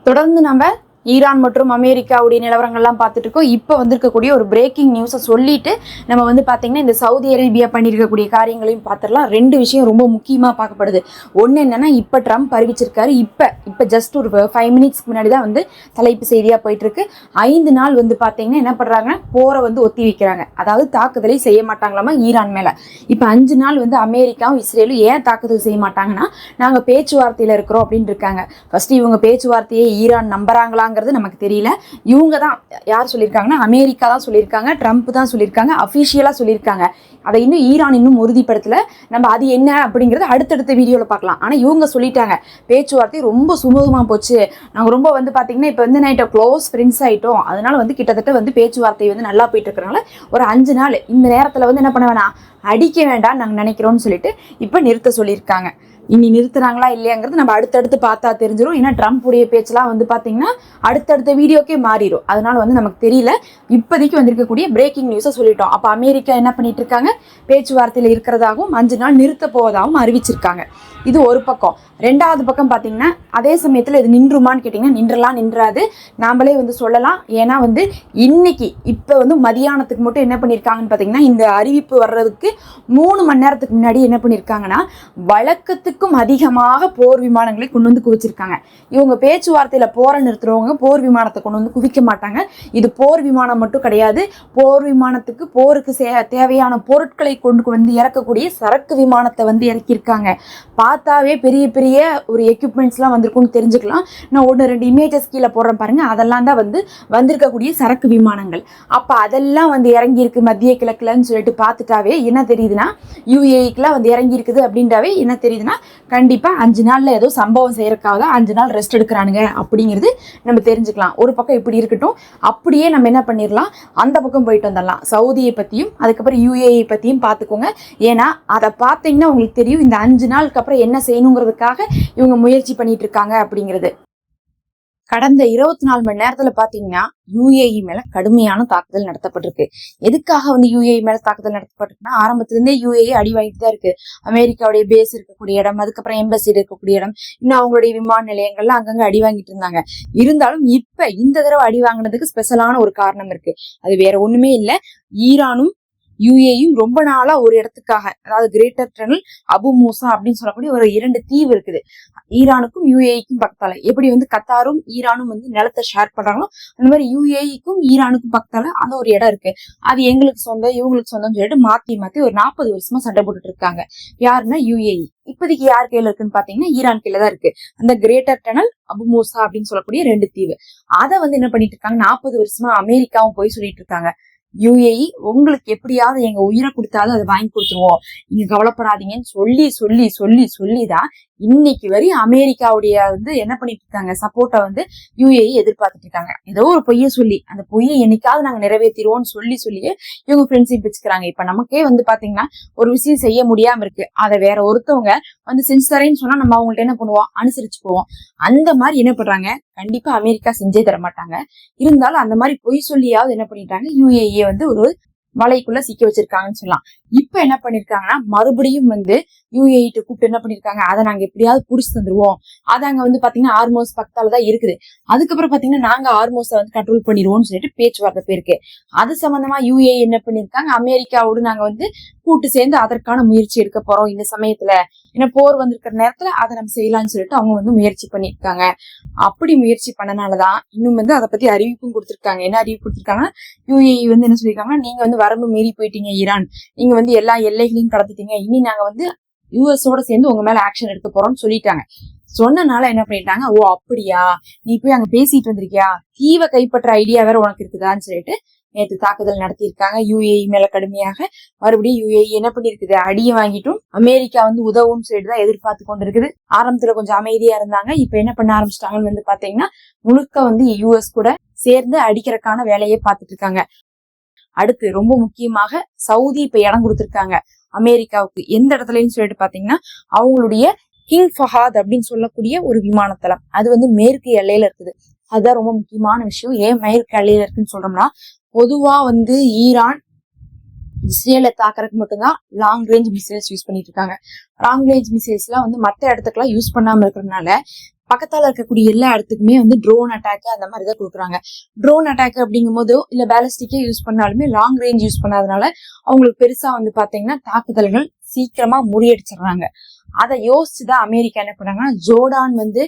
தொடர்ந்து நம்ம ஈரான் மற்றும் அமெரிக்காவுடைய நிலவரங்கள்லாம் பார்த்துட்டு இருக்கோம். இப்போ வந்திருக்கக்கூடிய ஒரு பிரேக்கிங் நியூஸை சொல்லிட்டு நம்ம வந்து பார்த்தீங்கன்னா இந்த சவுதி அரேபியா பண்ணியிருக்கக்கூடிய காரியங்களையும் பார்த்துடலாம். ரெண்டு விஷயம் ரொம்ப முக்கியமாக பார்க்கப்படுது. ஒன்று என்னன்னா, இப்போ ட்ரம்ப் அறிவிச்சிருக்காரு. இப்போ ஜஸ்ட் ஒரு 5 மினிட்ஸ்க்கு முன்னாடி தான் வந்து தலைப்பு செய்தியாக போயிட்டு இருக்கு. 5 நாள் வந்து பார்த்தீங்கன்னா என்ன பண்ணுறாங்கன்னா போரை வந்து ஒத்தி வைக்கிறாங்க. அதாவது தாக்குதலை செய்ய மாட்டாங்களாமா ஈரான் மேலே. இப்போ 5 நாள் வந்து அமெரிக்காவும் இஸ்ரேலும் ஏன் தாக்குதல் செய்ய மாட்டாங்கன்னா, நாங்கள் பேச்சுவார்த்தையில் இருக்கிறோம் அப்படின்னு இருக்காங்க. ஃபர்ஸ்ட் இவங்க பேச்சுவார்த்தையை ஈரான் நம்புறாங்களாங்க நமக்கு தெரியல. இவங்க தான் யார் சொல்லியிருக்காங்கன்னா, அமெரிக்கா தான் சொல்லியிருக்காங்க, ட்ரம்ப் தான் சொல்லியிருக்காங்க, அஃபிஷியலா சொல்லியிருக்காங்க. அதை இன்னும் ஈரான் இன்னும் உறுதிப்படுத்தல. நம்ம அது என்ன அப்படிங்கறது அடுத்தடுத்த வீடியோல பார்க்கலாம். ஆனா இவங்க சொல்லிட்டாங்க, பேச்சுவார்த்தை ரொம்ப சுமூகமா போச்சு, நாங்க ரொம்ப வந்து பாத்தீங்கன்னா இப்ப வந்து நைட் க்ளோஸ் ஃப்ரெண்ட்ஸ் ஆயிட்டோம், அதனால வந்து கிட்டத்தட்ட வந்து பேச்சுவார்த்தை வந்து நல்லா போயிட்டு இருக்கிறனால ஒரு 5 நாள் இந்த நேரத்துல வந்து என்ன பண்ண வேணாம், அடிக்க வேண்டாம் நாங்க நினைக்கிறோம்னு சொல்லிட்டு இப்ப நிறுத்த சொல்லியிருக்காங்க. இனி நிறுத்துறாங்களா இல்லையாங்கிறது நம்ம அடுத்தடுத்து பார்த்தா தெரிஞ்சிடும். ஏன்னா ட்ரம்ப் உடைய பேச்செல்லாம் வந்து பார்த்தீங்கன்னா அடுத்தடுத்த வீடியோக்கே மாறிடும். அதனால வந்து நமக்கு தெரியல. இப்போதைக்கு வந்திருக்கக்கூடிய பிரேக்கிங் நியூஸை சொல்லிட்டோம். அப்போ அமெரிக்கா என்ன பண்ணிட்டு இருக்காங்க, பேச்சுவார்த்தையில் இருக்கிறதாகவும் 5 நாள் நிறுத்த போவதாகவும் அறிவிச்சிருக்காங்க. இது ஒரு பக்கம். ரெண்டாவது பக்கம் பார்த்தீங்கன்னா, அதே சமயத்தில் இது நின்றுமான்னு கேட்டிங்கன்னா நின்றலாம் நின்றாது, நாமளே வந்து சொல்லலாம். ஏன்னா வந்து இன்னைக்கு இப்போ வந்து மதியானத்துக்கு மட்டும் என்ன பண்ணியிருக்காங்கன்னு பார்த்தீங்கன்னா, இந்த அறிவிப்பு வர்றதுக்கு 3 மணி நேரத்துக்கு முன்னாடி என்ன பண்ணியிருக்காங்கன்னா, வழக்கத்துக்கும் அதிகமாக போர் விமானங்களை கொண்டு வந்து குவிச்சிருக்காங்க. இவங்க பேச்சுவார்த்தையில் போரை நிறுத்துறவங்க போர் விமானத்தை கொண்டு வந்து குவிக்க மாட்டாங்க. இது போர் விமானம் மட்டும் கிடையாது, போர் விமானத்துக்கு போருக்கு தேவையான பொருட்களை கொண்டு வந்து இறக்கக்கூடிய சரக்கு விமானத்தை வந்து இறக்கியிருக்காங்க. பார்த்தாவே பெரிய பெரிய ஒரு எக்யூப்மெண்ட்ஸ்லாம் வந்திருக்கும்னு தெரிஞ்சுக்கலாம். நான் 1-2 இமேஜஸ் கீழே போடுறேன் பாருங்க. அதெல்லாம் தான் வந்து வந்திருக்கக்கூடிய சரக்கு விமானங்கள். அப்போ அதெல்லாம் வந்து இறங்கியிருக்கு மத்திய கிழக்குலன்னு சொல்லிட்டு பார்த்துட்டாவே என்ன தெரியுதுன்னா, யூஏஇக்குலாம் வந்து இறங்கி இருக்குது அப்படின்றாவே என்ன தெரியுதுன்னா, கண்டிப்பாக 5 நாளில் ஏதோ சம்பவம் செய்யறதுக்காக தான் 5 நாள் ரெஸ்ட் எடுக்கிறானுங்க அப்படிங்கிறது நம்ம தெரிஞ்சுக்கலாம். ஒரு பக்கம் இப்படி இருக்கட்டும், அப்படியே நம்ம என்ன பண்ணிடலாம், அந்த பக்கம் போயிட்டு வந்துடலாம். சவுதியை பற்றியும் அதுக்கப்புறம் யூஏஇ பற்றியும் பார்த்துக்கோங்க. ஏன்னா அதை பார்த்தீங்கன்னா உங்களுக்கு தெரியும் இந்த 5 நாளுக்கு அப்புறம் என்ன செய்யணுங்கிறதுக்காக இவங்க முயற்சி பண்ணிட்டு இருக்காங்க அப்படிங்கிறது. கடந்த 24 மணி நேரத்துல பாத்தீங்கன்னா யூஏஇ மேல கடுமையான தாக்குதல் நடத்தப்பட்டிருக்கு. எதுக்காக வந்து யூஏஇ மேல தாக்குதல் நடத்தப்பட்டிருக்குன்னா, ஆரம்பத்துல இருந்தே யூஏஇ அடி வாங்கிட்டு தான் இருக்கு. அமெரிக்காவுடைய பேஸ் இருக்கக்கூடிய இடம், அதுக்கப்புறம் எம்பசி இருக்கக்கூடிய இடம், இன்னும் அவங்களுடைய விமான நிலையங்கள்ல அங்கங்க அடி வாங்கிட்டு இருந்தாங்க. இருந்தாலும் இப்ப இந்த தடவை அடி வாங்கினதுக்கு ஸ்பெஷலான ஒரு காரணம் இருக்கு. அது வேற ஒண்ணுமே இல்ல, ஈரானும் யூஏயும் ரொம்ப நாளா ஒரு இடத்துக்காக, அதாவது கிரேட்டர் டனல் அபு மூசா அப்படின்னு சொல்லக்கூடிய ஒரு 2 தீவு இருக்குது ஈரானுக்கும் யூஏஇக்கும் பக்கத்தால. எப்படி வந்து கத்தாரும் ஈரானும் வந்து நிலத்தை ஷேர் பண்றாங்களோ அந்த மாதிரி யூஏஇக்கும் ஈரானுக்கும் பக்கத்தால அந்த ஒரு இடம் இருக்கு. அது எங்களுக்கு சொந்தம் இவங்களுக்கு சொந்தம்னு சொல்லிட்டு மாத்தி மாத்தி ஒரு 40 வருஷமா சண்டை போட்டுட்டு இருக்காங்க. யாருன்னா யூஏஇ. இப்போதைக்கு யார் கையில இருக்குன்னு பாத்தீங்கன்னா ஈரான் கையில தான் இருக்கு. அந்த கிரேட்டர் டனல் அபு மூசா அப்படின்னு சொல்லக்கூடிய 2 தீவு. அதை வந்து என்ன பண்ணிட்டு இருக்காங்க, 40 வருஷமா அமெரிக்காவும் போய் சொல்லிட்டு இருக்காங்க, யூஏஇ உங்களுக்கு எப்படியாவது எங்க உயிரை கொடுத்தாலும் அதை வாங்கி கொடுத்துருவோம், நீங்க கவலைப்படாதீங்கன்னு சொல்லி சொல்லி சொல்லி சொல்லிதான் இன்னைக்கு வரையும் அமெரிக்காவுடைய வந்து என்ன பண்ணிட்டு இருக்காங்க, சப்போர்ட்டை வந்து யூஏஇ எதிர்பார்த்துட்டு இருக்காங்க. ஏதோ ஒரு பொய்யை சொல்லி அந்த பொய்யை என்னைக்காவது நாங்க நிறைவேற்றிடுவோம்னு சொல்லி சொல்லியே இவங்க ஃப்ரெண்ட்ஷிப் வச்சுக்கிறாங்க. இப்ப நமக்கே வந்து பாத்தீங்கன்னா ஒரு விஷயம் செய்ய முடியாம இருக்கு, அதை வேற ஒருத்தவங்க வந்து செஞ்சு தரேன்னு சொன்னா நம்ம அவங்கள்ட்ட என்ன பண்ணுவோம், அனுசரிச்சு போவோம். அந்த மாதிரி என்ன பண்றாங்க, கண்டிப்பா அமெரிக்கா செஞ்சே தர மாட்டாங்க. இருந்தாலும் அந்த மாதிரி பொய் சொல்லியாவது என்ன பண்ணிட்டாங்க, யூஏஇ வந்து ஒரு வலைக்குள்ள சிக்க வச்சிருக்காங்கன்னு சொல்லலாம். இப்ப என்ன பண்ணிருக்காங்கன்னா, மறுபடியும் வந்து யூஏஇ கூப்பிட்டு என்ன பண்ணிருக்காங்க, அதை நாங்க எப்படியாவது புடிச்சு தந்துருவோம், அது அங்க வந்து பாத்தீங்கன்னா ஆர்மோஸ் பக்கத்தால தான் இருக்குது, அதுக்கப்புறம் பாத்தீங்கன்னா நாங்க ஆர்மோஸை வந்து கண்ட்ரோல் பண்ணிடுவோம்னு சொல்லிட்டு பேச்சுவார்த்தை போயிருக்கு. அது சம்பந்தமா யூஏஇ என்ன பண்ணிருக்காங்க, அமெரிக்காவோடு நாங்க வந்து கூட்டு சேர்ந்து அதற்கான முயற்சி எடுக்க போறோம் இந்த சமயத்துல, ஏன்னா போர் வந்திருக்கிற நேரத்துல அதை நம்ம செய்யலாம்னு சொல்லிட்டு அவங்க வந்து முயற்சி பண்ணிருக்காங்க. அப்படி முயற்சி பண்ணனாலதான் இன்னும் வந்து அதை பத்தி அறிவிப்பும் கொடுத்திருக்காங்க. என்ன அறிவிப்பு கொடுத்திருக்காங்கன்னா, யூஏஇ வந்து என்ன சொல்லியிருக்காங்கன்னா, நீங்க வந்து வரம்பு மீறி போயிட்டீங்க ஈரான், நீங்க வந்து எல்லா எல்லைகளையும் கடத்திட்டீங்க, இனி நாங்க வந்து யூஎஸோட சேர்ந்து உங்க மேல ஆக்ஷன் எடுக்க போறோம்னு சொல்லிட்டாங்க. சொன்னனால என்ன பண்ணிட்டாங்க, ஓ அப்படியா, நீ போய் அங்க பேசிட்டு வந்திருக்கியா, தீவை கைப்பற்ற ஐடியா வேற உனக்கு இருக்குதான்னு சொல்லிட்டு நேற்று தாக்குதல் நடத்தியிருக்காங்க யூஏஇ மேல கடுமையாக. மறுபடியும் யூஏஇ என்ன பண்ணிருக்குது, அடியை வாங்கிட்டும் அமெரிக்கா வந்து உதவும் சொல்லிட்டு தான் எதிர்பார்த்து கொண்டு இருக்குது. ஆரம்பத்துல கொஞ்சம் அமைதியா இருந்தாங்க, இப்ப என்ன பண்ண ஆரம்பிச்சிட்டாங்கன்னு வந்து பாத்தீங்கன்னா முழுக்க வந்து யூஎஸ் கூட சேர்ந்து அடிக்கிறதுக்கான வேலையை பார்த்துட்டு இருக்காங்க. அடுத்து ரொம்ப முக்கியமாக சவுதி இப்ப இடம் கொடுத்திருக்காங்க அமெரிக்காவுக்கு. எந்த இடத்துலன்னு சொல்லிட்டு பாத்தீங்கன்னா, அவங்களுடைய கிங் ஃபஹாத் அப்படின்னு சொல்லக்கூடிய ஒரு விமானத்தளம், அது வந்து மேற்கு எல்லையில இருக்குது. அதுதான் ரொம்ப முக்கியமான விஷயம். ஏன் மேற்கு எல்லையில இருக்குன்னு சொல்றோம்னா, பொதுவா வந்து ஈரான் இஸ்ரேலை தாக்குறதுக்கு மட்டும்தான் லாங் ரேஞ்ச் மிசைல்ஸ் யூஸ் பண்ணிட்டு இருக்காங்க. லாங் ரேஞ்ச் மிசைல்ஸ் எல்லாம் வந்து மற்ற இடத்துக்குலாம் யூஸ் பண்ணாம இருக்கிறதுனால பக்கத்தால இருக்கக்கூடிய எல்லா இடத்துக்குமே வந்து ட்ரோன் அட்டாக் அந்த மாதிரி தான் கொடுக்குறாங்க. ட்ரோன் அட்டாக் அப்படிங்கும் போதோ இல்ல பேலிஸ்டிக்கே யூஸ் பண்ணாலுமே லாங் ரேஞ்ச் யூஸ் பண்ணாதனால அவங்களுக்கு பெருசா வந்து பாத்தீங்கன்னா தாக்குதல்கள் சீக்கிரமா முறியடிச்சிடுறாங்க. அதை யோசிச்சுதான் அமெரிக்கா என்ன பண்ணாங்கன்னா, ஜோர்டான் வந்து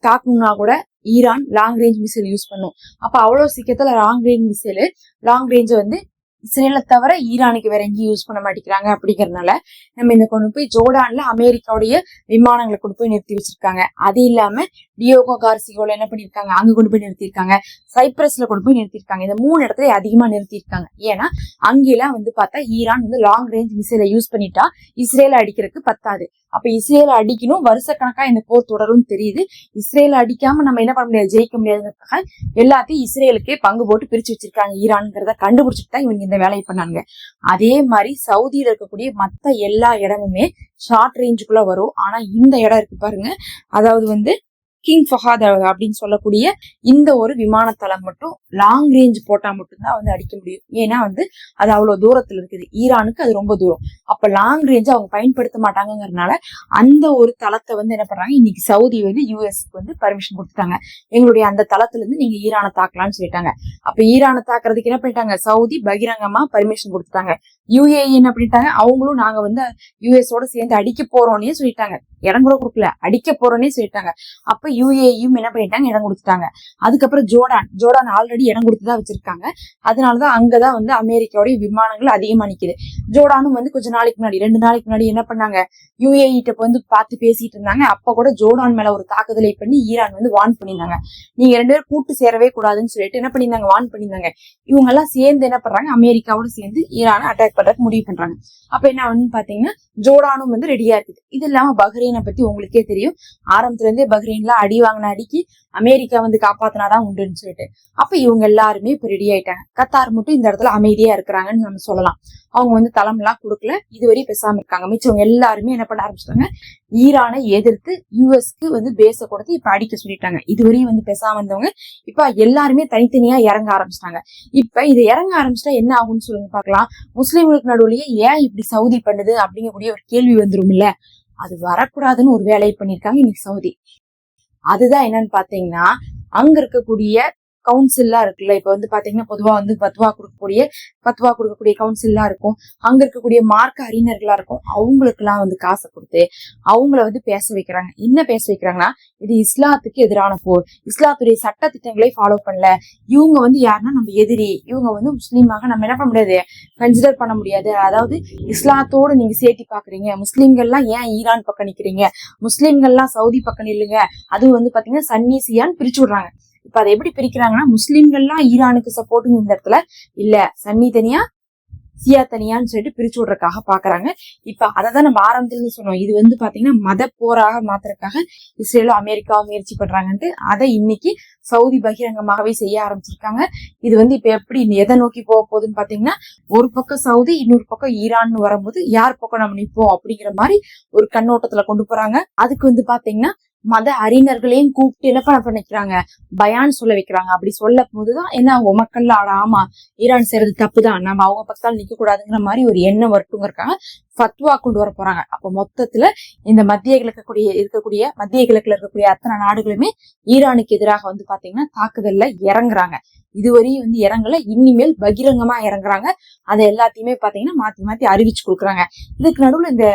தாக்கணும்னா கூட Iran long range missile use பண்ணும். அப்ப அவ்வளவு சீக்கிரத்துல லாங் ரேஞ்ச வந்து இஸ்ரேலை தவிர ஈரானுக்கு வேற எங்கேயும் யூஸ் பண்ண மாட்டேங்கிறாங்க. அப்படிங்கறதுனால நம்ம இந்த கொண்டு போய் ஜோர்டான்ல அமெரிக்காவுடைய விமானங்களை கொண்டு போய் நிறுத்தி வச்சிருக்காங்க. அது இல்லாம டியோகோ கார்சியோல என்ன பண்ணிருக்காங்க, அங்க கொண்டு போய் நிறுத்திருக்காங்க. சைப்ரஸ்ல கொண்டு போய் நிறுத்திருக்காங்க. இந்த 3 இடத்துல அதிகமா நிறுத்திருக்காங்க. ஏன்னா அங்கெல்லாம் வந்து பார்த்தா ஈரான் வந்து லாங் ரேஞ்ச் மிசைலை யூஸ் பண்ணிட்டா இஸ்ரேலை அடிக்கிறதுக்கு பத்தாது. அப்ப இஸ்ரேலை அடிக்கணும், வருஷக்கணக்கா இந்த போர் தொடரும் தெரியுது. இஸ்ரேலை அடிக்காம நம்ம என்ன பண்ண முடியாது, ஜெயிக்க முடியாதுங்கிறதுக்காக எல்லாத்தையும் இஸ்ரேலுக்கே பங்கு போட்டு பிரிச்சு வச்சிருக்காங்க. ஈரான்ங்கிறத கண்டுபிடிச்சிட்டு தான் இவங்க இந்த வேலையை பண்ணாங்க. அதே மாதிரி சவுதியில இருக்கக்கூடிய மத்த எல்லா இடமுமே ஷார்ட் ரேஞ்சுக்குள்ள வரும். ஆனா இந்த இடம் இருக்கு பாருங்க, அதாவது வந்து கிங் ஃபஹாத் அப்படின்னு சொல்லக்கூடிய இந்த ஒரு விமானத்தளம் மட்டும் லாங் ரேஞ்ச் போட்டா மட்டும்தான் வந்து அடிக்க முடியும். ஏன்னா வந்து அது அவ்வளவு தூரத்துல இருக்குது, ஈரானுக்கு அது ரொம்ப தூரம். அப்ப லாங் ரேஞ்ச் அவங்க பயன்படுத்த மாட்டாங்கிறதுனால அந்த ஒரு தளத்தை வந்து என்ன பண்றாங்க, இன்னைக்கு சவுதி வந்து யூஎஸ்க்கு வந்து பர்மிஷன் கொடுத்துட்டாங்க. எங்களுடைய அந்த தளத்துல இருந்து நீங்க ஈரானை தாக்கலாம்னு சொல்லிட்டாங்க. அப்ப ஈரானை தாக்குறதுக்கு என்ன பண்ணிட்டாங்க, சவுதி பகிரங்கமா பர்மிஷன் கொடுத்துட்டாங்க. யுஏஇ என்ன பண்ணிட்டாங்க, அவங்களும் நாங்க வந்து யூஎஸோட சேர்ந்து அடிக்க போறோம்னே சொல்லிட்டாங்க. இடம் கூட கொடுக்கல, அடிக்க போறோன்னே சொல்லிட்டாங்க. அப்ப யுஏஇயும் என்ன பண்ணிட்டாங்க, இடம் கொடுத்துட்டாங்க. அதுக்கப்புறம் ஜோர்டான் ஆல்ரெடி இடம் கொடுத்துதான் வச்சிருக்காங்க. அதனாலதான் அங்கதான் வந்து அமெரிக்காவுடைய விமானங்கள் அதிகமா நிக்குது. ஜோர்டானும் வந்து கொஞ்ச நாளைக்கு முன்னாடி 2 நாளைக்கு முன்னாடி என்ன பண்ணாங்க, யுஏஇ வந்து பார்த்து பேசிட்டு இருந்தாங்க. அப்ப கூட ஜோர்டான் மேல ஒரு தாக்குதலை பண்ணி ஈரான் வந்து வார்ன் பண்ணியிருந்தாங்க. நீங்க 2 பேரும் கூட்டு சேரவே கூடாதுன்னு சொல்லிட்டு என்ன பண்ணிருந்தாங்க, வார்ன் பண்ணியிருந்தாங்க. இவங்க எல்லாம் சேர்ந்து என்ன பண்றாங்க, அமெரிக்காவோட சேர்ந்து ஈரானை அட்டாக் பண்றதுக்கு முடிவு பண்றாங்க. அப்ப என்ன வந்து பாத்தீங்கன்னா ஜோர்டானும் வந்து ரெடியா இருக்குது. இது இல்லாம பஹ்ரைனை பத்தி உங்களுக்கே தெரியும். ஆரம்பத்துல இருந்தே பஹ்ரைன்ல அடி வாங்கின அடிக்கு அமெரிக்கா வந்து காப்பாத்தினாதான் உண்டுன்னு சொல்லிட்டு அப்ப இவங்க எல்லாருமே இப்ப ரெடி ஆயிட்டாங்க. கத்தார் மட்டும் இந்த இடத்துல அமைதியா இருக்கிறாங்கன்னு நம்ம சொல்லலாம். அவங்க வந்து தளம் எல்லாம் கொடுக்கல, இதுவரை பேசாம இருக்காங்க. மிச்சவங்க எல்லாருமே என்ன பண்ண ஆரம்பிச்சிட்டாங்க, ஈரானை எதிர்த்து யூஎஸ்க்கு வந்து பேச கொடுத்து இப்ப அடிக்க சொல்லிட்டாங்க. இதுவரையும் வந்து பேசாம வந்தவங்க இப்ப எல்லாருமே தனித்தனியா இறங்க ஆரம்பிச்சிட்டாங்க. இப்ப இதை இறங்க ஆரம்பிச்சிட்டா என்ன ஆகும்னு சொல்லுங்க பாக்கலாம். முஸ்லிம்களுக்கு நடுவுலயே ஏன் இப்படி சவுதி பண்ணுது அப்படிங்கக்கூடிய ஒரு கேள்வி வந்துரும் இல்ல, அது வரக்கூடாதுன்னு ஒரு வேலையை பண்ணிருக்காங்க இன்னைக்கு சவுதி. அதுதான் என்னன்னு பாத்தீங்கன்னா, அங்க இருக்கக்கூடிய கவுன்சில்லாம் இருக்குல்ல, இப்ப வந்து பாத்தீங்கன்னா பொதுவா வந்து பத்வா கொடுக்கக்கூடிய கவுன்சில்லாம் இருக்கும். அங்க இருக்கக்கூடிய மார்க்க அறிஞர்களா இருக்கும். அவங்களுக்கு எல்லாம் வந்து காசை கொடுத்து அவங்கள வந்து பேச வைக்கிறாங்க. என்ன பேச வைக்கிறாங்கன்னா, இது இஸ்லாத்துக்கு எதிரான போர், இஸ்லாத்துடைய சட்ட திட்டங்களை ஃபாலோ பண்ணல, இவங்க வந்து யாருன்னா நம்ம எதிரி, இவங்க வந்து முஸ்லீமாக நம்ம என்ன பண்ண முடியாது, கன்சிடர் பண்ண முடியாது. அதாவது இஸ்லாத்தோடு நீங்க சேர்த்தி பாக்குறீங்க, முஸ்லீம்கள்லாம் ஏன் ஈரான் பக்கம் நிக்கிறீங்க, முஸ்லீம்கள்லாம் சவுதி பக்கம் நில்லுங்க. அது வந்து பாத்தீங்கன்னா சன்னி சியான்னு பிரிச்சு விடுறாங்க. இப்ப அதை எப்படி பிரிக்கிறாங்கன்னா, முஸ்லிம்கள்லாம் ஈரானுக்கு சப்போர்ட் இந்த இடத்துல இல்ல, சன்னி தனியா சியா தனியான்னு சொல்லிட்டு பிரிச்சு விடுறதுக்காக பாக்குறாங்க. இப்ப அததான் நம்ம ஆரம்பத்துல சொன்னோம், இது வந்து பாத்தீங்கன்னா மத போராக மாத்துறதுக்காக இஸ்ரேலும் அமெரிக்காவும் முயற்சி பண்றாங்கன்ட்டு. அதை இன்னைக்கு சவுதி பகிரங்கமாகவே செய்ய ஆரம்பிச்சிருக்காங்க. இது வந்து இப்ப எப்படி எதை நோக்கி போக போகுதுன்னு பாத்தீங்கன்னா, ஒரு பக்கம் சவுதி, இன்னொரு பக்கம் ஈரான் வரும்போது யார் பக்கம் நம்ம நிப்போம் அப்படிங்கிற மாதிரி ஒரு கண்ணோட்டத்துல கொண்டு போறாங்க. அதுக்கு வந்து பாத்தீங்கன்னா மத அறிஞர்களையும் கூப்பிட்டு என்ன பண்ண வைக்கிறாங்க, பயான் சொல்ல வைக்கிறாங்க. அப்படி சொல்ல போதுதான் என்ன மக்கள்ல ஆமா ஈரான் செய்யறது தப்புதான், நம்ம அவங்க பக்கத்தால் நிக்க கூடாதுங்கிற மாதிரி ஒரு எண்ணம் வரட்டுங்கிறக்காக ஃபத்வா கொண்டு வர போறாங்க. அப்ப மொத்தத்துல இந்த மத்திய கிழக்குல இருக்கக்கூடிய அத்தனை நாடுகளுமே ஈரானுக்கு எதிராக வந்து பாத்தீங்கன்னா தாக்குதல்ல இறங்குறாங்க. இதுவரையும் வந்து இறங்கல, இனிமேல் பகிரங்கமா இறங்குறாங்க. அதை எல்லாத்தையுமே பாத்தீங்கன்னா மாத்தி மாத்தி அறிவிச்சு கொடுக்குறாங்க. இதுக்கு நடுவுல இந்த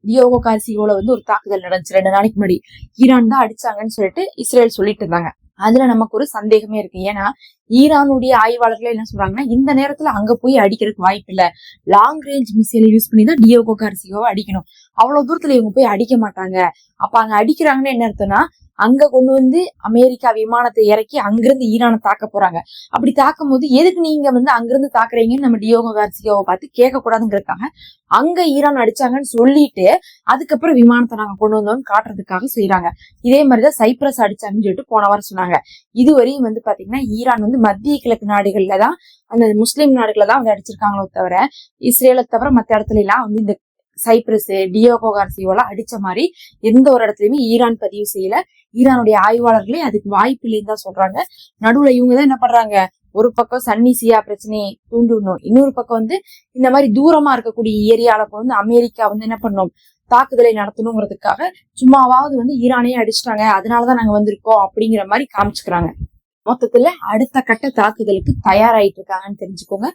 டியோகோ கார்சியோல வந்து ஒரு தாக்குதல் நடந்துச்சு 2 நாளைக்கு முன்னாடி. ஈரான் தான் அடிச்சாங்கன்னு சொல்லிட்டு இஸ்ரேல் சொல்லிட்டு இருந்தாங்க. அதுல நமக்கு ஒரு சந்தேகமே இருக்கு. ஏன்னா ஈரானுடைய ஆய்வாளர்கள் என்ன சொல்றாங்கன்னா, இந்த நேரத்துல அங்க போய் அடிக்கிறதுக்கு வாய்ப்பு இல்ல, லாங் ரேஞ்ச் மிசைல் யூஸ் பண்ணி தான் டியோகோ கார்சியோவை அடிக்கணும். அவ்வளவு தூரத்துல இவங்க போய் அடிக்க மாட்டாங்க. அப்ப அங்க அடிக்கிறாங்கன்னு என்ன அர்த்தம்னா, அங்க கொண்டு வந்து அமெரிக்கா விமானத்தை இறக்கி அங்கிருந்து ஈரானை தாக்க போறாங்க. அப்படி தாக்கும் போது எதுக்கு நீங்க வந்து அங்கிருந்து தாக்குறீங்கன்னு நம்ம டியோகோ கார்சியோவை பார்த்து கேட்க கூடாதுங்கிறதுக்காக அங்க ஈரான் அடிச்சாங்கன்னு சொல்லிட்டு அதுக்கப்புறம் விமானத்தை நாங்க கொண்டு வந்தோம்னு காட்டுறதுக்காக செய்யறாங்க. இதே மாதிரிதான் சைப்ரஸ் அடிச்சாங்கன்னு சொல்லிட்டு போன வாரம் சொன்னாங்க. இதுவரையும் வந்து பாத்தீங்கன்னா ஈரான் வந்து மத்திய கிழக்கு நாடுகள்லதான், அந்த முஸ்லீம் நாடுகள்ல தான் வந்து அடிச்சிருக்காங்களோ தவிர இஸ்ரேலை தவிர மத்த இடத்துல எல்லாம் வந்து இந்த சைப்ரஸ் டியோகோ கார்சியோலாம் அடிச்ச மாதிரி எந்த ஒரு இடத்துலயுமே ஈரான் பதிவு செய்யல. ஈரானுடைய ஆய்வாளர்களே அதுக்கு வாய்ப்பு இல்லைன்னு தான் சொல்றாங்க. நடுவுல இவங்கதான் என்ன பண்றாங்க, ஒரு பக்கம் சன்னி சியா பிரச்சனையை தூண்டணும், இன்னொரு பக்கம் வந்து இந்த மாதிரி தூரமா இருக்கக்கூடிய ஏரியால வந்து அமெரிக்கா வந்து என்ன பண்ணும், தாக்குதலை நடத்தணுங்கிறதுக்காக சும்மாவாவது வந்து ஈரானையே அடிச்சிட்டாங்க, அதனாலதான் நாங்க வந்திருக்கோம் அப்படிங்கிற மாதிரி காமிச்சுக்கிறாங்க. மொத்தத்துல அடுத்த கட்ட தாக்குதலுக்கு தயாராயிட்டு இருக்காங்கன்னு தெரிஞ்சுக்கோங்க.